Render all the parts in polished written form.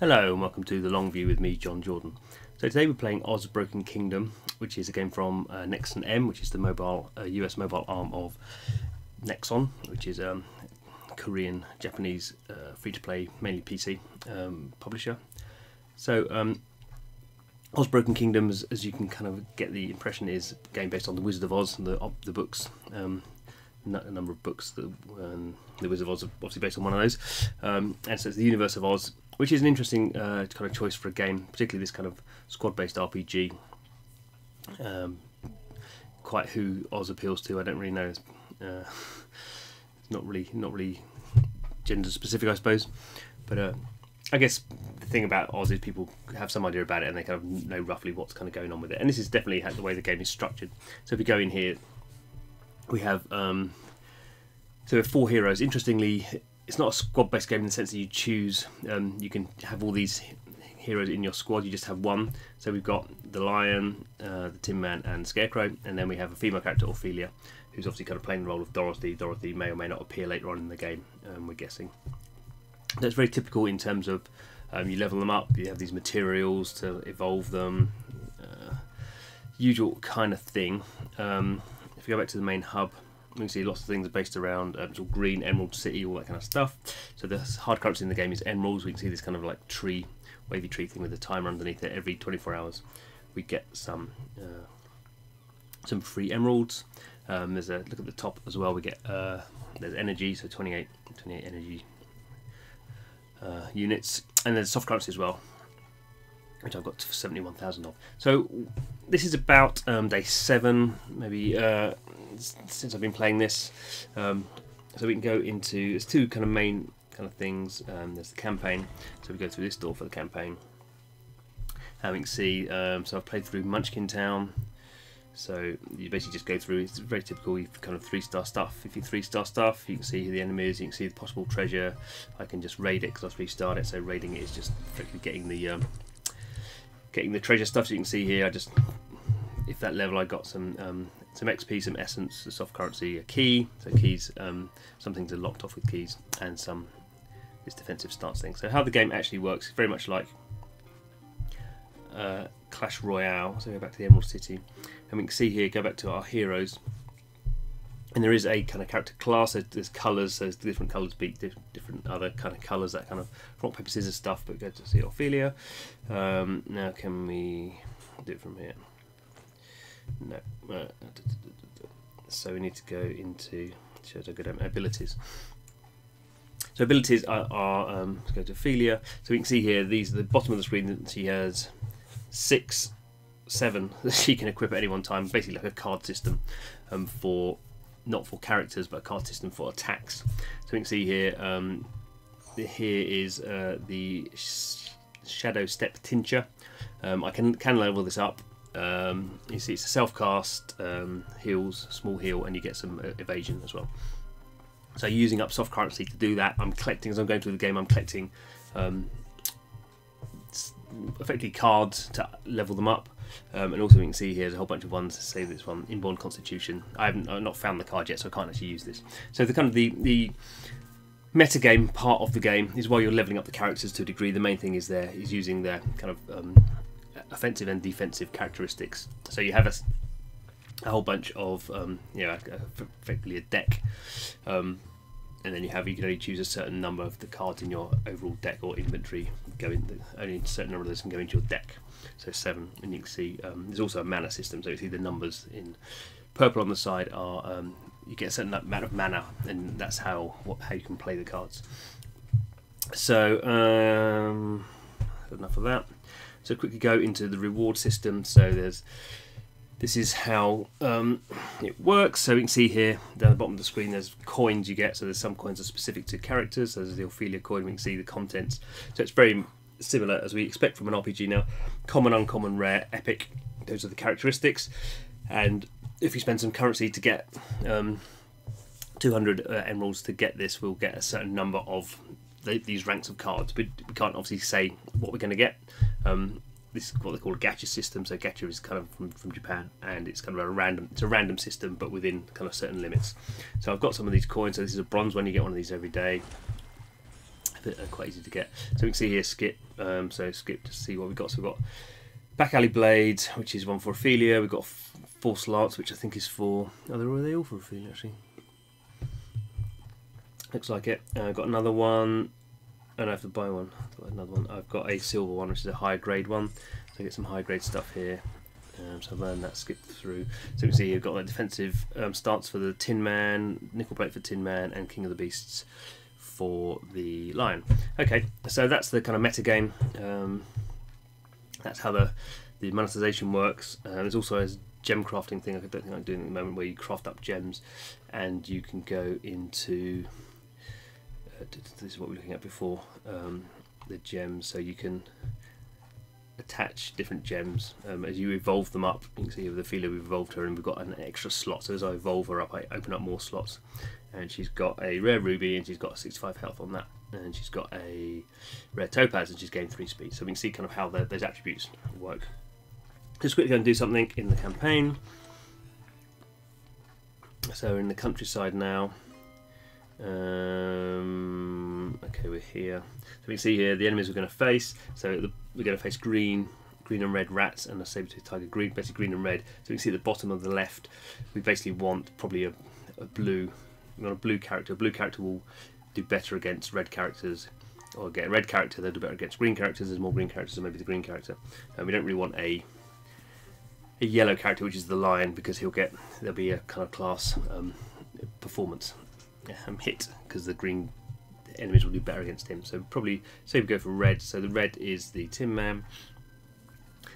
Hello and welcome to the Long View with me, Jon Jordan. So today we're playing Oz Broken Kingdom, which is a game from Nexon M, which is the mobile US mobile arm of Nexon, which is a Korean, Japanese, free-to-play, mainly PC publisher. So Oz Broken Kingdom, as you can kind of get the impression, is a game based on the Wizard of Oz, and the books. A number of books. The Wizard of Oz are obviously based on one of those, and so it's the universe of Oz, which is an interesting kind of choice for a game, particularly this kind of squad-based RPG. Quite who Oz appeals to, I don't really know. It's not really gender specific, I suppose. But I guess the thing about Oz is people have some idea about it, and they kind of know roughly what's kind of going on with it. And this is definitely the way the game is structured. So if we go in here, we have so we have 4 heroes. Interestingly, it's not a squad-based game in the sense that you choose. You can have all these heroes in your squad. You just have one. So we've got the Lion, the Tin Man, and Scarecrow, and then we have a female character, Ophelia, who's obviously kind of playing the role of Dorothy. Dorothy may or may not appear later on in the game. We're guessing. That's very typical in terms of you level them up. You have these materials to evolve them. Usual kind of thing. If we go back to the main hub, we can see lots of things are based around sort of green, emerald city, all that kind of stuff. So the hard currency in the game is emeralds. We can see this kind of like tree, wavy tree thing with a timer underneath it. Every 24 hours we get some free emeralds. There's a look at the top as well. We get there's energy, so 28 energy units, and there's soft currency as well, which I've got 71,000 of. So this is about day 7, maybe, since I've been playing this. So we can go into, there's 2 kind of main kind of things. There's the campaign, so we go through this door for the campaign. And we can see, so I've played through Munchkin Town. So you basically just go through, it's very typical, you kind of 3-star stuff. If you 3-star stuff, you can see who the enemy is, you can see the possible treasure. I can just raid it because I've 3-starred it, so raiding it is just effectively getting the treasure stuff. So you can see here, if that level I got some XP, some essence, the soft currency, a key. So keys, some things are locked off with keys, and this defensive stance thing. So how the game actually works is very much like Clash Royale. So go back to the Emerald City, and we can see here, go back to our heroes, and there is a kind of character class. There's colours, so different colours beat different other kind of colours, that kind of rock paper scissors stuff. But go to see Ophelia. Now can we do it from here? No. So we need to go into abilities. So abilities are let's go to Ophelia. So we can see here, these at the bottom of the screen that she has 6, 7 that she can equip at any one time. Basically like a card system for, not for characters, but a card system for attacks. So we can see here, here is the Shadow Step Tincture. I can level this up. You see it's a self-cast, heals, small heal, and you get some evasion as well. So using up soft currency to do that, I'm collecting, as I'm going through the game, I'm collecting effectively cards to level them up. And also we can see here there's a whole bunch of ones, say this one, Inborn Constitution. I've not found the card yet, so I can't actually use this. So the kind of the metagame part of the game is while you're leveling up the characters to a degree, the main thing is using their kind of offensive and defensive characteristics. So you have a whole bunch of effectively a deck, and then you can only choose a certain number of the cards in your overall deck or inventory. Only a certain number of those can go into your deck. So 7, and you can see there's also a mana system. So you see the numbers in purple on the side are you get a certain amount of mana, and that's how you can play the cards. So enough of that. So quickly go into the reward system. So this is how it works. So we can see here down the bottom of the screen there's coins you get. So there's some coins that are specific to characters. So there's the Ophelia coin. We can see the contents. So it's very similar as we expect from an RPG now. Common, uncommon, rare, epic. Those are the characteristics. And if you spend some currency to get 200 emeralds to get this, we'll get a certain number of these ranks of cards. But we can't obviously say what we're going to get. This is what they call a gacha system. So gacha is kind of from Japan, and it's kind of a random system, but within kind of certain limits. So I've got some of these coins. So this is a bronze one. You get one of these every day. worth it and quite easy to get. So we can see here skip, so skip to see what we've got. So we've got Back Alley Blades, which is one for Ophelia. We've got False Lance, which I think is for... are they all for Ophelia actually? Looks like it. I've got another one. And I have to buy one. Another one. I've got a silver one, which is a high grade one. So I get some high grade stuff here. So I've learned that, skipped through. So you can see you've got like defensive stance for the Tin Man, Nickel Plate for Tin Man, and King of the Beasts for the Lion. Okay, so that's the kind of meta game. That's how the monetization works. There's also a gem crafting thing I don't think I'm doing at the moment, where you craft up gems, and you can go into... this is what we were looking at before, the gems, so you can attach different gems as you evolve them up. You can see with Ophelia we've evolved her and we've got an extra slot, so as I evolve her up I open up more slots, and she's got a rare ruby and she's got 65 health on that, and she's got a rare topaz and she's gained 3 speed. So we can see kind of how those attributes work. Just quickly going to do something in the campaign. So in the countryside now. Okay, we're here. So we can see here the enemies we're going to face. So we're going to face green and red rats and a saber-toothed tiger. Green, basically green and red. So we can see at the bottom of the left, we basically want probably a blue. We want a blue character. A blue character will do better against red characters, or get a red character they'll do better against green characters. There's more green characters, so maybe the green character. We don't really want a yellow character, which is the lion, because there'll be a kind of class performance hit, because the green enemies will do better against him. So probably say we go for red. So the red is the Tin Man.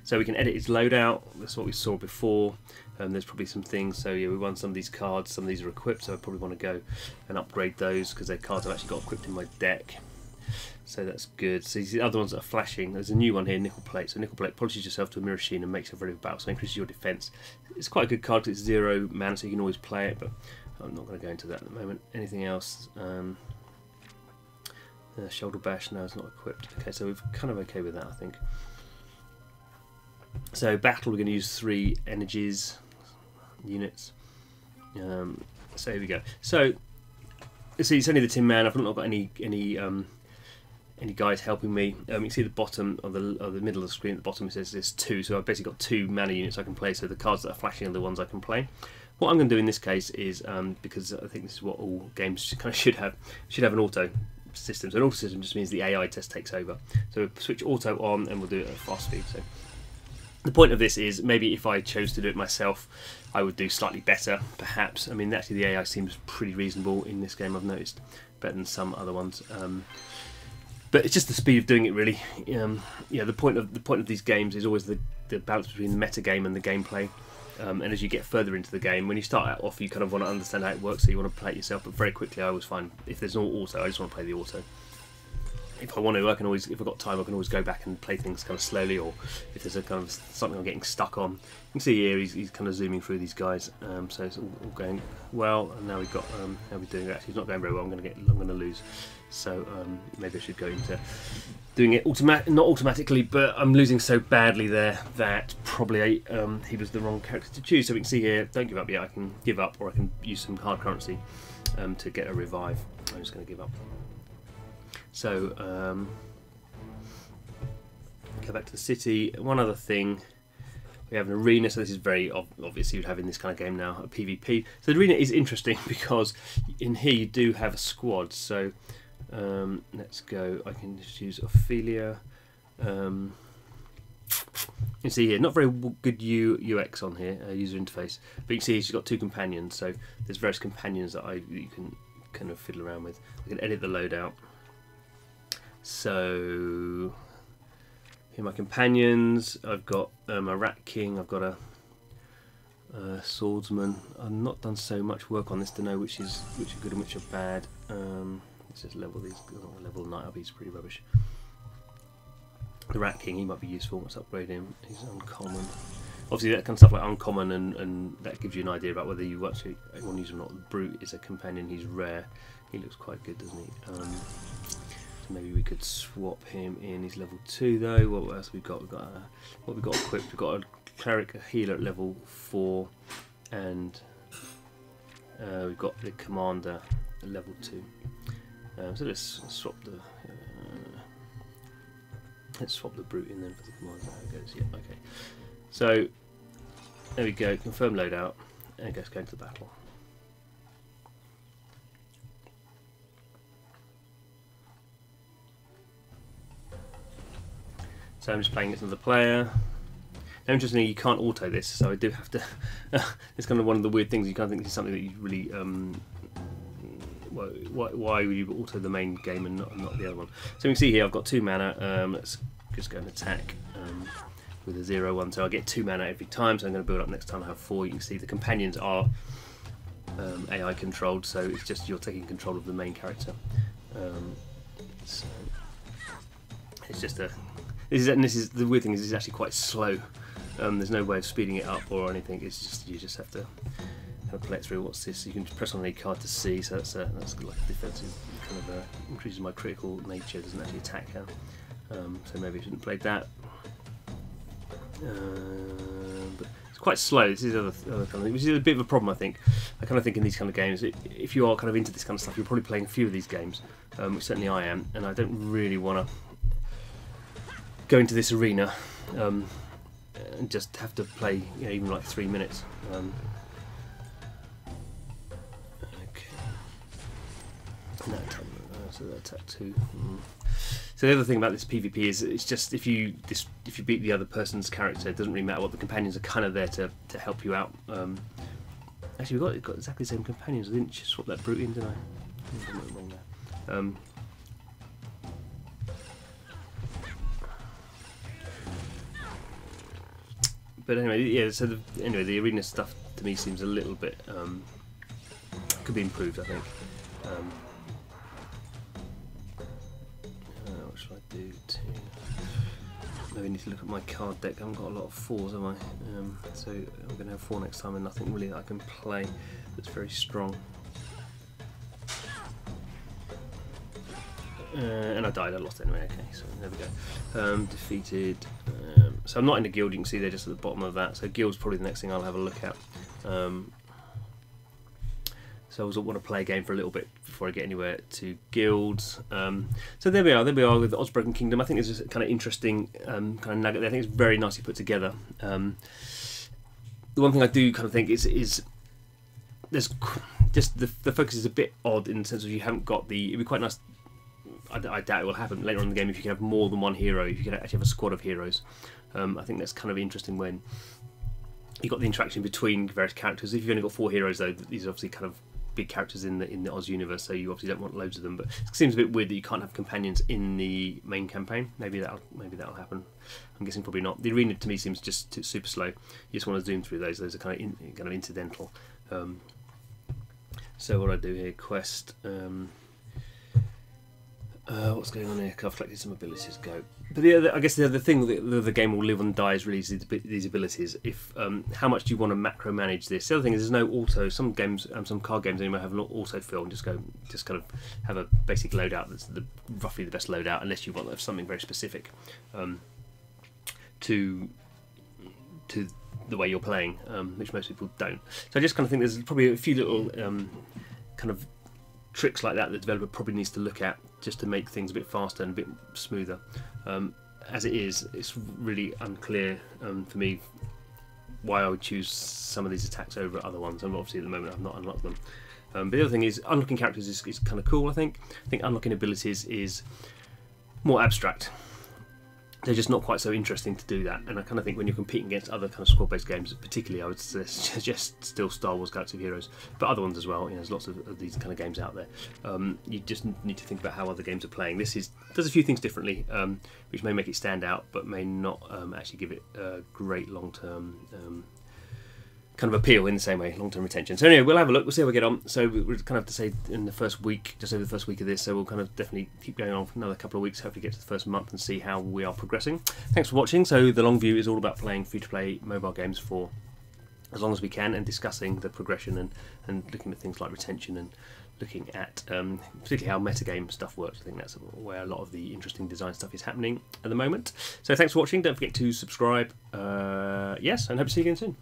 So we can edit his loadout. That's what we saw before. There's probably some things. So yeah, we won some of these cards. Some of these are equipped, so I probably want to go and upgrade those, because they're cards I've actually got equipped in my deck. So that's good. So the other ones that are flashing. There's a new one here, Nickel Plate. So Nickel Plate polishes yourself to a mirror sheen and makes you ready for battle. So increases your defense. It's quite a good card because it's 0 mana, so you can always play it. But I'm not going to go into that at the moment. Anything else? Shoulder Bash, no, it's not equipped. Okay, so we're kind of okay with that, I think. So battle, we're going to use 3 energies units. So here we go. So see, it's only the Tin Man. I've not got any guys helping me. You can see the bottom of the middle of the screen. At the bottom it says there's 2. So I've basically got 2 mana units I can play. So the cards that are flashing are the ones I can play. What I'm going to do in this case is, because I think this is what all games kind of should have an auto system. So an auto system just means the AI test takes over. So we'll switch auto on and we'll do it at fast speed. So the point of this is, maybe if I chose to do it myself, I would do slightly better, perhaps. I mean, actually the AI seems pretty reasonable in this game, I've noticed, better than some other ones. But it's just the speed of doing it, really. Yeah, the point of these games is always the balance between the meta game and the gameplay. And as you get further into the game, when you start off, you kind of want to understand how it works, so you want to play it yourself. But very quickly, I always find if there's no auto, I just want to play the auto. If I want to, I can always, if I've got time, I can always go back and play things kind of slowly, or if there's a kind of something I'm getting stuck on. You can see here he's kind of zooming through these guys, so it's all going well. And now we've got how we're doing. Actually, it's not going very well. I'm going to lose. So maybe I should go into doing it not automatically, but I'm losing so badly there that probably he was the wrong character to choose. So we can see here, don't give up yet. I can give up, or I can use some hard currency to get a revive. I'm just going to give up. So go back to the city. One other thing, we have an arena. So this is very obvious you'd have in this kind of game now, a PvP. So the arena is interesting because in here you do have a squad. So let's go. I can just use Ophelia. You see here, not very good UX on here, user interface, but you can see she's got 2 companions. So there's various companions that you can kind of fiddle around with. I can edit the loadout. So here are my companions. I've got a Rat King. I've got a Swordsman. I've not done so much work on this to know which are good and which are bad. Let's just level these. Level Knight up. He's pretty rubbish. The Rat King, he might be useful. Let's upgrade him. He's uncommon. Obviously, that kind of stuff like uncommon, and that gives you an idea about whether you actually want to use him or not. Brute is a companion. He's rare. He looks quite good, doesn't he? Maybe we could swap him in. He's level 2 though. What else we've got? What we've got equipped? We've got a cleric, a healer at level 4, and we've got the commander at level 2. So let's swap the Let's swap the brute in then for the commands. There it goes. Yeah, okay. So there we go. Confirm loadout, and it goes going to the battle. So I'm just playing against another player. Now, interestingly, you can't auto this, so I do have to. It's kind of one of the weird things. You can't think this is something that you really. Why would you auto the main game and not the other one? So you can see here I've got 2 mana. Let's just go and attack with a 0/1. So I get 2 mana every time. So I'm going to build up next time. I have 4. You can see the companions are AI controlled, so it's just you're taking control of the main character. So it's just a. This is the weird thing is it's actually quite slow. There's no way of speeding it up or anything. It's just you just have to kind of play it through. What's this? You can press on any card to see. So that's like a defensive kind of increases my critical nature. Doesn't actually attack her. So maybe I shouldn't have played that. But it's quite slow. This is other kind of thing, which is a bit of a problem, I think. I kind of think in these kind of games, if you are kind of into this kind of stuff, you're probably playing a few of these games, which certainly I am, and I don't really want to go into this arena and just have to play, you know, even like 3 minutes. Okay. No, so that attack 2. So the other thing about this PvP is it's just if you beat the other person's character, it doesn't really matter what. The companions are kind of there to help you out. Actually, we've got exactly the same companions. I didn't swap that brute in, did I? I did it wrong there. But anyway, yeah. So the arena stuff to me seems a little bit could be improved, I think. What should I do? Maybe I need to look at my card deck. I haven't got a lot of 4s, have I? So I'm going to have 4 next time, and nothing really that I can play that's very strong. And I died, I lost anyway, okay, so there we go. Defeated. So I'm not in the guild, you can see they're just at the bottom of that. So guild's probably the next thing I'll have a look at. So I also want to play a game for a little bit before I get anywhere to guilds. So there we are with the Osbroken Kingdom. I think this is a kind of interesting kind of nugget there. I think it's very nicely put together. The one thing I do kind of think is there's just the focus is a bit odd in the sense of you haven't got the. It'd be quite nice. I doubt it will happen later on in the game if you can have more than one hero, if you can actually have a squad of heroes. I think that's kind of interesting when you've got the interaction between various characters. If you've only got 4 heroes though, these are obviously kind of big characters in the Oz universe, so you obviously don't want loads of them, but it seems a bit weird that you can't have companions in the main campaign. Maybe that'll happen. I'm guessing probably not. The arena to me seems just super slow. You just want to zoom through those. Those are kind of incidental. So what I do here, quest. What's going on here? I've collected some abilities. Go. But I guess the other thing that the game will live and die is really these abilities. If how much do you want to macro manage this? The other thing is there's no auto. Some games, some card games, anyway, have an auto fill and just kind of have a basic loadout that's roughly the best loadout, unless you want something very specific to the way you're playing, which most people don't. So I just kind of think there's probably a few little kind of tricks like that the developer probably needs to look at just to make things a bit faster and a bit smoother. As it is, it's really unclear for me why I would choose some of these attacks over other ones. And obviously at the moment I've not unlocked them. But the other thing is unlocking characters is kind of cool. I think unlocking abilities is more abstract. They're just not quite so interesting to do that, and I kind of think when you're competing against other kind of squad-based games, particularly I would suggest still Star Wars Galaxy of Heroes, but other ones as well. You know, there's lots of these kind of games out there. You just need to think about how other games are playing. This does a few things differently, which may make it stand out, but may not actually give it a great long-term kind of appeal in the same way, long-term retention. So anyway, we'll have a look, we'll see how we get on. So we're kind of have to say in the first week, just over the first week of this, so we'll kind of definitely keep going on for another couple of weeks, hopefully get to the first month and see how we are progressing. Thanks for watching. So the long view is all about playing free-to-play mobile games for as long as we can and discussing the progression and looking at things like retention and looking at particularly how metagame stuff works. I think that's where a lot of the interesting design stuff is happening at the moment. So thanks for watching. Don't forget to subscribe. Yes, and hope to see you again soon.